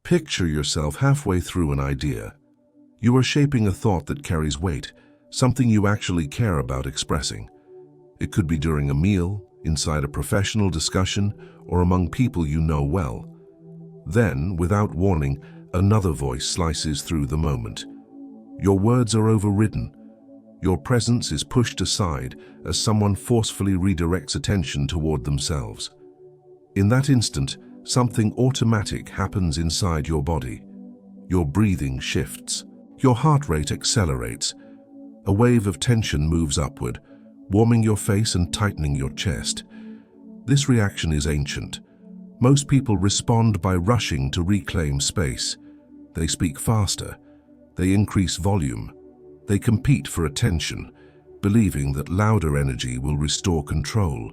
Picture yourself halfway through an idea. You are shaping a thought that carries weight, something you actually care about expressing. It could be during a meal, inside a professional discussion, or among people you know well. Then, without warning, another voice slices through the moment. Your words are overridden. Your presence is pushed aside as someone forcefully redirects attention toward themselves. In that instant, something automatic happens inside your body. Your breathing shifts. Your heart rate accelerates. A wave of tension moves upward, warming your face and tightening your chest. This reaction is ancient. Most people respond by rushing to reclaim space. They speak faster. They increase volume. They compete for attention, believing that louder energy will restore control.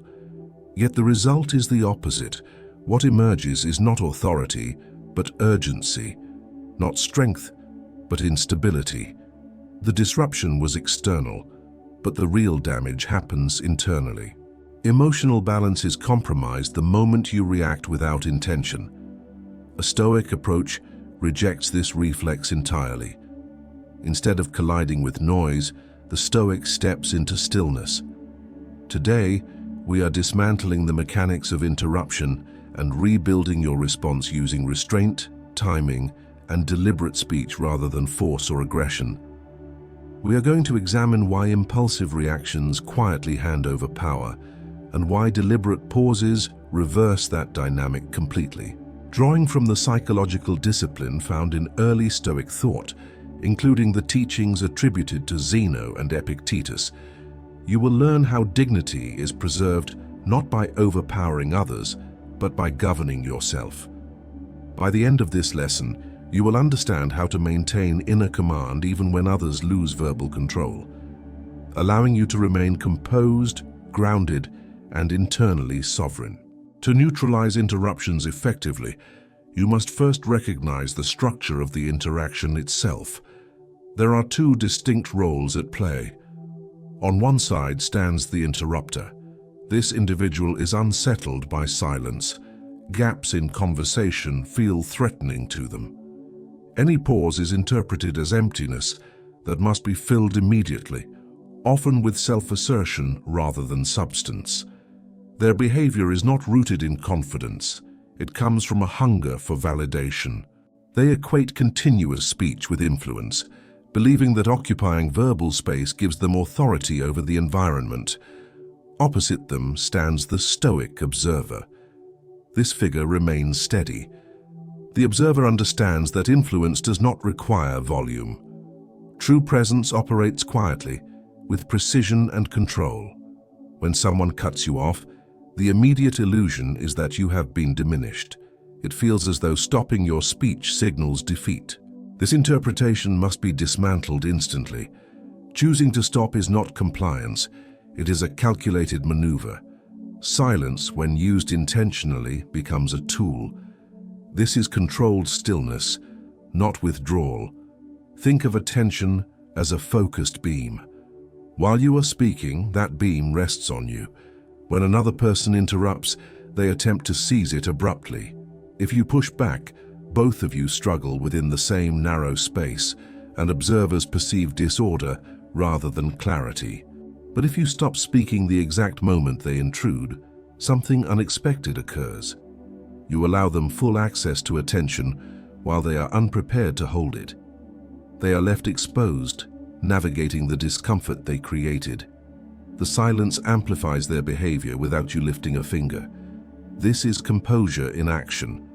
Yet the result is the opposite. What emerges is not authority, but urgency. Not strength, but instability. The disruption was external, but the real damage happens internally. Emotional balance is compromised the moment you react without intention. A Stoic approach rejects this reflex entirely. Instead of colliding with noise, the Stoic steps into stillness. Today, we are dismantling the mechanics of interruption and rebuilding your response using restraint, timing, and deliberate speech rather than force or aggression. We are going to examine why impulsive reactions quietly hand over power and why deliberate pauses reverse that dynamic completely. Drawing from the psychological discipline found in early Stoic thought, including the teachings attributed to Zeno and Epictetus, you will learn how dignity is preserved not by overpowering others, but by governing yourself. By the end of this lesson, you will understand how to maintain inner command even when others lose verbal control, allowing you to remain composed, grounded, and internally sovereign. To neutralize interruptions effectively, you must first recognize the structure of the interaction itself. There are two distinct roles at play. On one side stands the interrupter. This individual is unsettled by silence. Gaps in conversation feel threatening to them. Any pause is interpreted as emptiness that must be filled immediately, often with self-assertion rather than substance. Their behavior is not rooted in confidence. It comes from a hunger for validation. They equate continuous speech with influence, believing that occupying verbal space gives them authority over the environment. Opposite them stands the Stoic observer. This figure remains steady. The observer understands that influence does not require volume. True presence operates quietly, with precision and control. When someone cuts you off, the immediate illusion is that you have been diminished. It feels as though stopping your speech signals defeat. This interpretation must be dismantled instantly. Choosing to stop is not compliance. It is a calculated maneuver. Silence, when used intentionally, becomes a tool. This is controlled stillness, not withdrawal. Think of attention as a focused beam. While you are speaking, that beam rests on you. When another person interrupts, they attempt to seize it abruptly. If you push back, both of you struggle within the same narrow space, and observers perceive disorder rather than clarity. But if you stop speaking the exact moment they intrude, something unexpected occurs. You allow them full access to attention while they are unprepared to hold it. They are left exposed, navigating the discomfort they created. The silence amplifies their behavior without you lifting a finger. This is composure in action.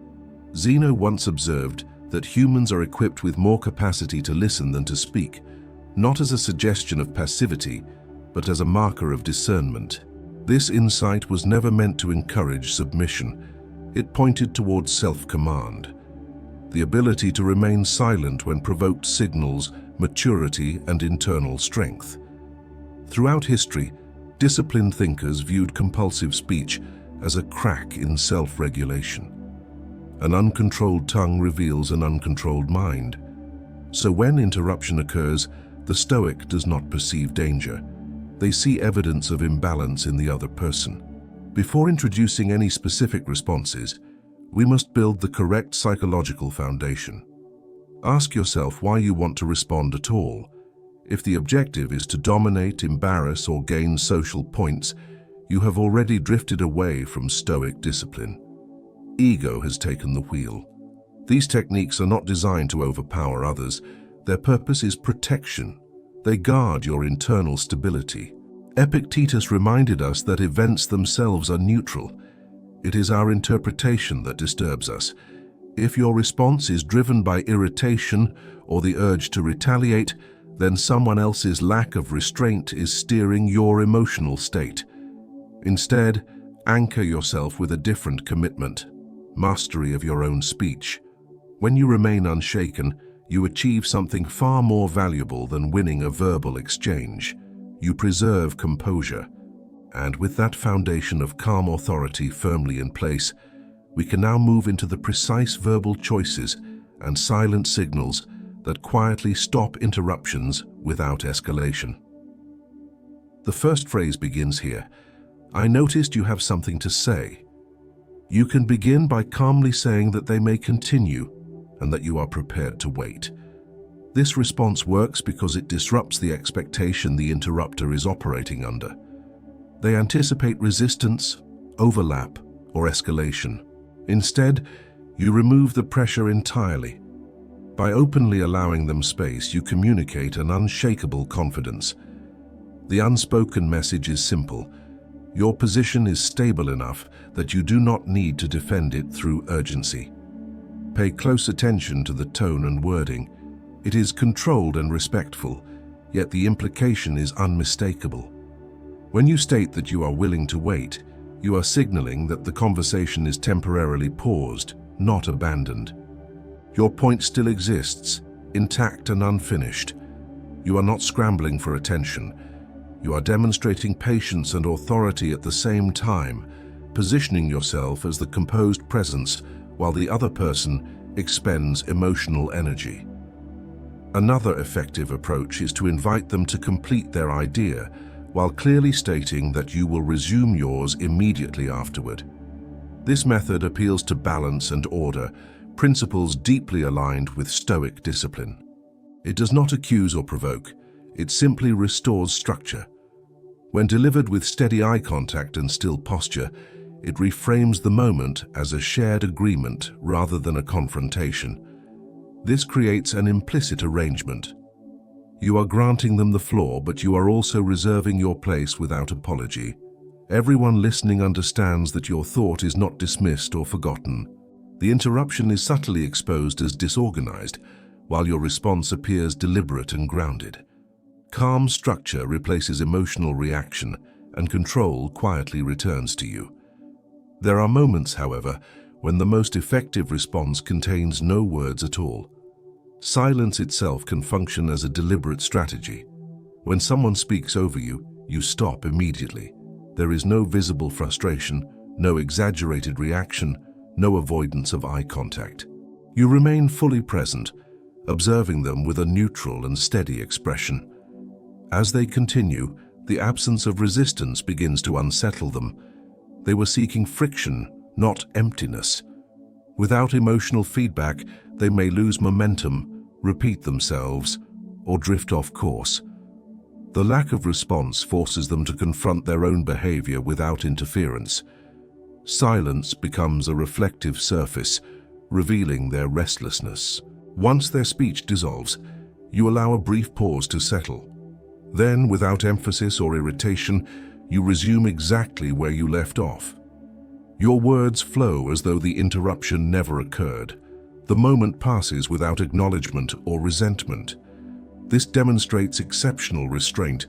Zeno once observed that humans are equipped with more capacity to listen than to speak, not as a suggestion of passivity, but as a marker of discernment. This insight was never meant to encourage submission. It pointed towards self-command. The ability to remain silent when provoked signals maturity and internal strength. Throughout history, disciplined thinkers viewed compulsive speech as a crack in self-regulation. An uncontrolled tongue reveals an uncontrolled mind. So when interruption occurs, the Stoic does not perceive danger. They see evidence of imbalance in the other person. Before introducing any specific responses, We must build the correct psychological foundation. Ask yourself why you want to respond at all. If the objective is to dominate, embarrass, or gain social points, you have already drifted away from Stoic discipline. Ego has taken the wheel. These techniques are not designed to overpower others. Their purpose is protection. They guard your internal stability. Epictetus reminded us that events themselves are neutral. It is our interpretation that disturbs us. If your response is driven by irritation or the urge to retaliate, then someone else's lack of restraint is steering your emotional state. Instead, anchor yourself with a different commitment: mastery of your own speech. When you remain unshaken, you achieve something far more valuable than winning a verbal exchange. You preserve composure. And with that foundation of calm authority firmly in place, we can now move into the precise verbal choices and silent signals that quietly stop interruptions without escalation. The first phrase begins here: "I noticed you have something to say." You can begin by calmly saying that they may continue and that you are prepared to wait. This response works because it disrupts the expectation the interrupter is operating under. They anticipate resistance, overlap, or escalation. Instead, you remove the pressure entirely. By openly allowing them space, you communicate an unshakable confidence. The unspoken message is simple: your position is stable enough that you do not need to defend it through urgency. Pay close attention to the tone and wording. It is controlled and respectful, yet the implication is unmistakable. When you state that you are willing to wait, you are signaling that the conversation is temporarily paused, not abandoned. Your point still exists, intact and unfinished. You are not scrambling for attention. You are demonstrating patience and authority at the same time, positioning yourself as the composed presence while the other person expends emotional energy. Another effective approach is to invite them to complete their idea while clearly stating that you will resume yours immediately afterward. This method appeals to balance and order, principles deeply aligned with Stoic discipline. It does not accuse or provoke, it simply restores structure. When delivered with steady eye contact and still posture, it reframes the moment as a shared agreement rather than a confrontation. This creates an implicit arrangement. You are granting them the floor, but you are also reserving your place without apology. Everyone listening understands that your thought is not dismissed or forgotten. The interruption is subtly exposed as disorganized, while your response appears deliberate and grounded. Calm structure replaces emotional reaction, and control quietly returns to you. There are moments, however, when the most effective response contains no words at all. Silence itself can function as a deliberate strategy. When someone speaks over you, you stop immediately. There is no visible frustration, no exaggerated reaction, no avoidance of eye contact. You remain fully present, observing them with a neutral and steady expression. As they continue, the absence of resistance begins to unsettle them. They were seeking friction, not emptiness. Without emotional feedback, they may lose momentum, repeat themselves, or drift off course. The lack of response forces them to confront their own behavior without interference. Silence becomes a reflective surface, revealing their restlessness. Once their speech dissolves, you allow a brief pause to settle. Then, without emphasis or irritation, you resume exactly where you left off. Your words flow as though the interruption never occurred. The moment passes without acknowledgement or resentment. This demonstrates exceptional restraint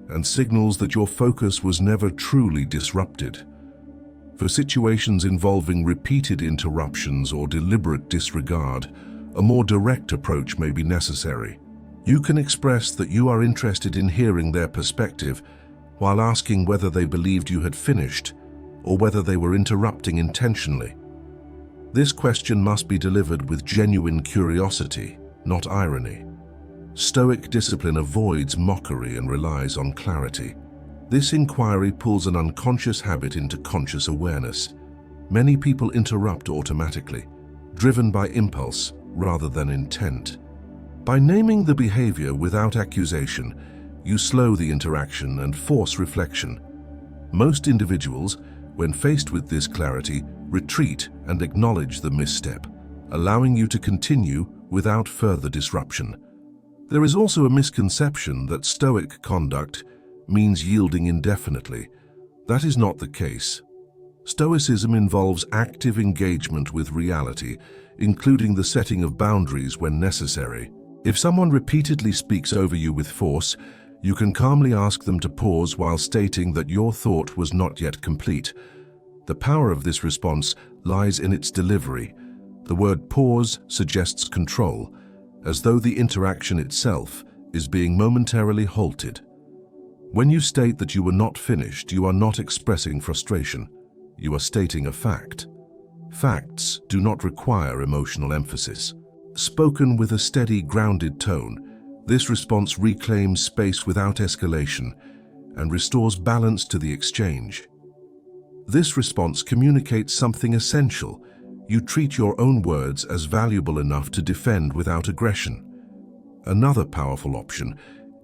and signals that your focus was never truly disrupted. For situations involving repeated interruptions or deliberate disregard, a more direct approach may be necessary. You can express that you are interested in hearing their perspective while asking whether they believed you had finished or whether they were interrupting intentionally. This question must be delivered with genuine curiosity, not irony. Stoic discipline avoids mockery and relies on clarity. This inquiry pulls an unconscious habit into conscious awareness, Many people interrupt automatically, driven by impulse rather than intent. By naming the behavior without accusation, you slow the interaction and force reflection. Most individuals, when faced with this clarity, retreat and acknowledge the misstep, allowing you to continue without further disruption. There is also a misconception that Stoic conduct means yielding indefinitely. That is not the case. Stoicism involves active engagement with reality, including the setting of boundaries when necessary. If someone repeatedly speaks over you with force, you can calmly ask them to pause while stating that your thought was not yet complete. The power of this response lies in its delivery. The word pause suggests control, as though the interaction itself is being momentarily halted. When you state that you were not finished, you are not expressing frustration. You are stating a fact. Facts do not require emotional emphasis. Spoken with a steady, grounded tone, this response reclaims space without escalation and restores balance to the exchange. This response communicates something essential. You treat your own words as valuable enough to defend without aggression. Another powerful option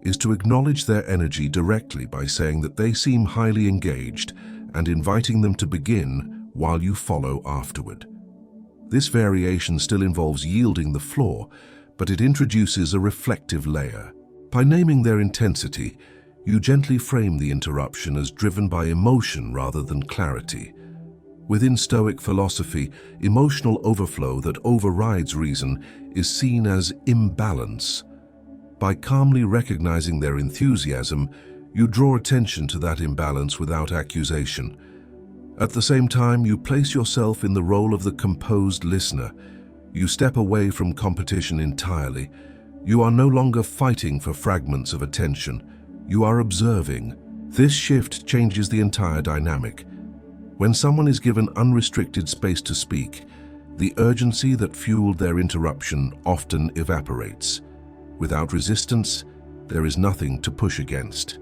is to acknowledge their energy directly by saying that they seem highly engaged and inviting them to begin while you follow afterward. This variation still involves yielding the floor, but it introduces a reflective layer. By naming their intensity, you gently frame the interruption as driven by emotion rather than clarity. Within Stoic philosophy, emotional overflow that overrides reason is seen as imbalance. By calmly recognizing their enthusiasm, you draw attention to that imbalance without accusation. At the same time, you place yourself in the role of the composed listener. You step away from competition entirely. You are no longer fighting for fragments of attention. You are observing. This shift changes the entire dynamic. When someone is given unrestricted space to speak, the urgency that fueled their interruption often evaporates. Without resistance, there is nothing to push against.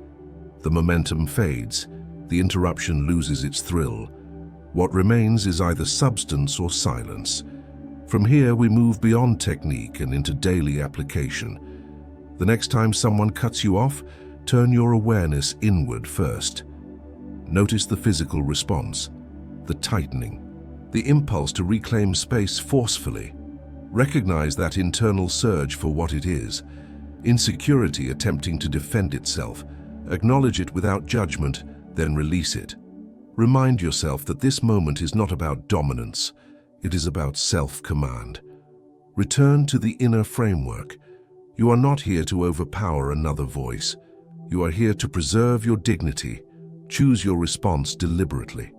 The momentum fades. The interruption loses its thrill. What remains is either substance or silence. From here, we move beyond technique and into daily application. The next time someone cuts you off, turn your awareness inward first. Notice the physical response, the tightening, the impulse to reclaim space forcefully. Recognize that internal surge for what it is, insecurity attempting to defend itself. Acknowledge it without judgment, then release it. Remind yourself that this moment is not about dominance, it is about self-command. Return to the inner framework. You are not here to overpower another voice. You are here to preserve your dignity. Choose your response deliberately.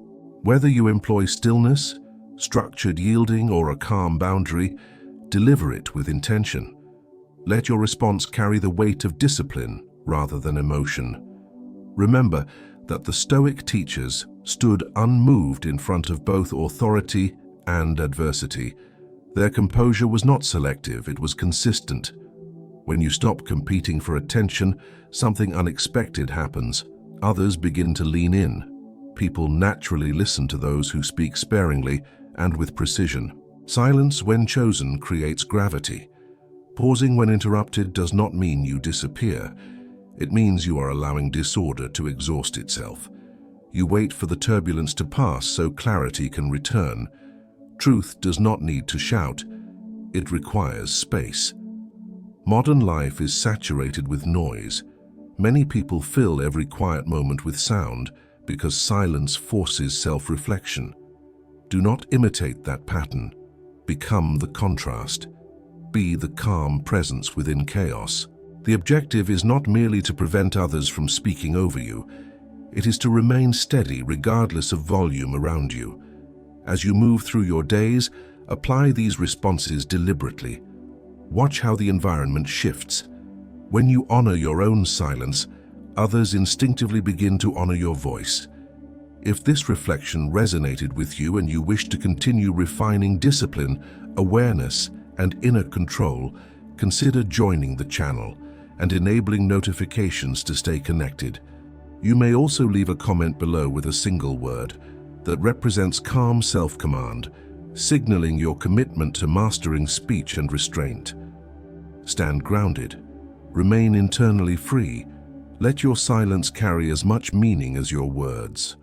Whether you employ stillness, structured yielding, or a calm boundary, deliver it with intention. Let your response carry the weight of discipline rather than emotion. Remember that the Stoic teachers stood unmoved in front of both authority and adversity. Their composure was not selective, it was consistent. When you stop competing for attention, something unexpected happens. Others begin to lean in. People naturally listen to those who speak sparingly and with precision. Silence, when chosen, creates gravity. Pausing when interrupted does not mean you disappear. It means you are allowing disorder to exhaust itself. You wait for the turbulence to pass so clarity can return. Truth does not need to shout. It requires space. Modern life is saturated with noise. Many people fill every quiet moment with sound because silence forces self-reflection. Do not imitate that pattern. Become the contrast. Be the calm presence within chaos. The objective is not merely to prevent others from speaking over you. It is to remain steady regardless of volume around you. As you move through your days, apply these responses deliberately. Watch how the environment shifts. When you honor your own silence, others instinctively begin to honor your voice. If this reflection resonated with you and you wish to continue refining discipline, awareness, and inner control, consider joining the channel and enabling notifications to stay connected. You may also leave a comment below with a single word. that represents calm self-command, signaling your commitment to mastering speech and restraint. Stand grounded. Remain internally free. Let your silence carry as much meaning as your words.